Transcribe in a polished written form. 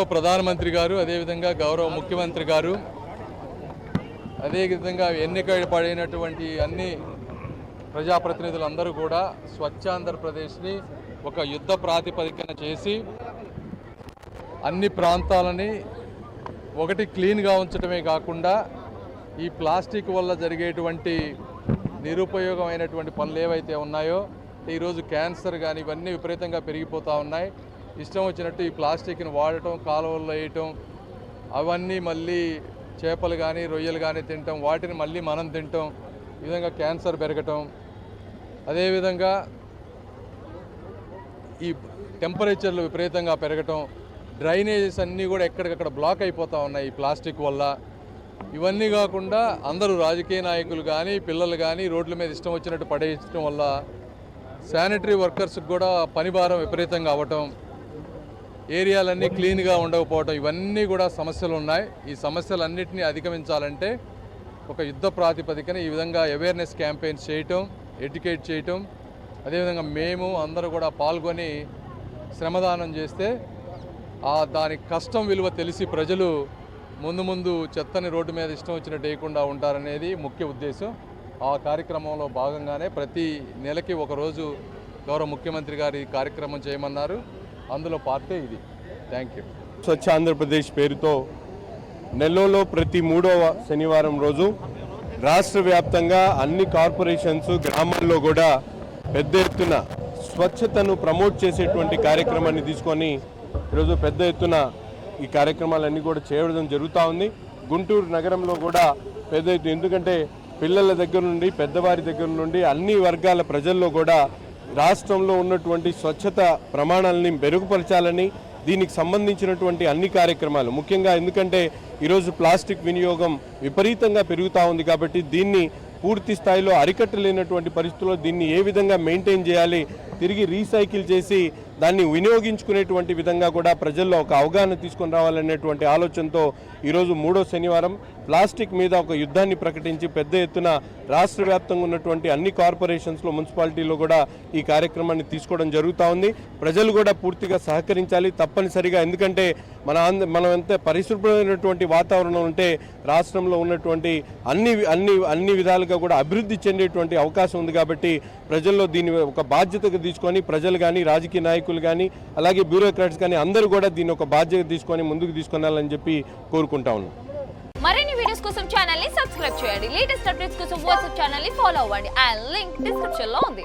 గౌరవ ప్రధానమంత్రి గారు, అదేవిధంగా గౌరవ ముఖ్యమంత్రి గారు, అదేవిధంగా ఎన్నికపడినటువంటి అన్ని ప్రజాప్రతినిధులందరూ కూడా స్వచ్ఛాంధ్రప్రదేశ్ని ఒక యుద్ధ ప్రాతిపదికన చేసి అన్ని ప్రాంతాలని ఒకటి క్లీన్గా ఉంచడమే కాకుండా ఈ ప్లాస్టిక్ వల్ల జరిగేటువంటి నిరుపయోగమైనటువంటి పనులు ఏవైతే ఉన్నాయో, ఈరోజు క్యాన్సర్ కానీ ఇవన్నీ విపరీతంగా పెరిగిపోతూ ఉన్నాయి. ఇష్టం వచ్చినట్టు ఈ ప్లాస్టిక్ని వాడటం, కాలువల్లో వేయటం, అవన్నీ మళ్ళీ చేపలు కానీ రొయ్యలు కానీ తినటం, వాటిని మళ్ళీ మనం తినటం, ఈ విధంగా క్యాన్సర్ పెరగటం. అదేవిధంగా ఈ టెంపరేచర్లు విపరీతంగా పెరగటం, డ్రైనేజెస్ అన్నీ కూడా ఎక్కడికక్కడ బ్లాక్ అయిపోతూ ఉన్నాయి ఈ ప్లాస్టిక్ వల్ల. ఇవన్నీ కాకుండా అందరూ రాజకీయ నాయకులు కానీ పిల్లలు కానీ రోడ్ల మీద ఇష్టం వచ్చినట్టు పడేయడం వల్ల శానిటరీ వర్కర్స్కి కూడా పనిభారం విపరీతంగా అవ్వటం, ఏరియాలన్నీ క్లీన్గా ఉండకపోవటం, ఇవన్నీ కూడా సమస్యలు ఉన్నాయి. ఈ సమస్యలన్నింటినీ అధిగమించాలంటే ఒక యుద్ధ ప్రాతిపదికన ఈ విధంగా అవేర్నెస్ క్యాంపెయిన్స్ చేయటం, ఎడ్యుకేట్ చేయటం, అదేవిధంగా మేము అందరూ కూడా పాల్గొని శ్రమదానం చేస్తే దాని కష్టం విలువ తెలిసి ప్రజలు ముందు చెత్తని రోడ్డు మీద ఇష్టం వచ్చినట్టు వేయకుండా ఉంటారనేది ముఖ్య ఉద్దేశం. ఆ కార్యక్రమంలో భాగంగానే ప్రతి నెలకి ఒకరోజు గౌరవ ముఖ్యమంత్రి గారు ఈ కార్యక్రమం చేయమన్నారు. అందులో పార్టీ ఇది. Thank you. స్వచ్ఛ ఆంధ్రప్రదేశ్ పేరుతో నెల్లూరులో ప్రతి 3వ శనివారం రోజు రాష్ట్ర వ్యాప్తంగా అన్ని కార్పొరేషన్స్ గ్రామాల్లో కూడా పెద్ద ఎత్తున స్వచ్ఛతను ప్రమోట్ చేసేటువంటి కార్యక్రమాన్ని తీసుకొని ఈరోజు పెద్ద ఎత్తున ఈ కార్యక్రమాలన్నీ కూడా చేయడం జరుగుతూ ఉంది. గుంటూరు నగరంలో కూడా పెద్ద ఎత్తున, ఎందుకంటే పిల్లల దగ్గర నుండి పెద్దవారి దగ్గర నుండి అన్ని వర్గాల ప్రజల్లో కూడా రాష్ట్రంలో ఉన్నటువంటి స్వచ్ఛత ప్రమాణాలని మెరుగుపరచాలని, దీనికి సంబంధించినటువంటి అన్ని కార్యక్రమాలు ముఖ్యంగా, ఎందుకంటే ఈరోజు ప్లాస్టిక్ వినియోగం విపరీతంగా పెరుగుతూ ఉంది కాబట్టి దీన్ని పూర్తి స్థాయిలో అరికట్టలేనటువంటి పరిస్థితుల్లో దీన్ని ఏ విధంగా మెయింటైన్ చేయాలి, తిరిగి రీసైకిల్ చేసి దాన్ని వినియోగించుకునేటువంటి విధంగా కూడా ప్రజల్లో ఒక అవగాహన తీసుకొని రావాలనేటువంటి ఆలోచనతో ఈరోజు 3వ శనివారం ప్లాస్టిక్ మీద ఒక యుద్ధాన్ని ప్రకటించి పెద్ద ఎత్తున రాష్ట్ర వ్యాప్తంగా ఉన్నటువంటి అన్ని కార్పొరేషన్స్లో, మున్సిపాలిటీలో కూడా ఈ కార్యక్రమాన్ని తీసుకోవడం జరుగుతూ ఉంది. ప్రజలు కూడా పూర్తిగా సహకరించాలి తప్పనిసరిగా, ఎందుకంటే మనం ఎంత పరిశుభ్రమైనటువంటి వాతావరణం ఉంటే రాష్ట్రంలో ఉన్నటువంటి అన్ని విధాలుగా కూడా అభివృద్ధి చెందేటువంటి అవకాశం ఉంది. కాబట్టి ప్రజల్లో దీన్ని ఒక బాధ్యతగా తీసుకొని ప్రజలు కానీ, రాజకీయ నాయకులు కానీ, అలాగే బ్యూరోక్రాట్స్ కానీ అందరూ కూడా దీన్ని ఒక బాధ్యత తీసుకొని ముందుకు తీసుకెళ్లాలని చెప్పి కోరుకుంటా ఉన్నాం. మరిన్ని వీడియోస్ కోసం ఛానల్ ని సబ్స్క్రైబ్ చేయండి. లేటెస్ట్ అప్డేట్స్ కోసం వాట్సాప్ ఛానల్ ని ఫాలో అవ్వండి. ఆ లింక్ డిస్క్రిప్షన్ లో ఉంది.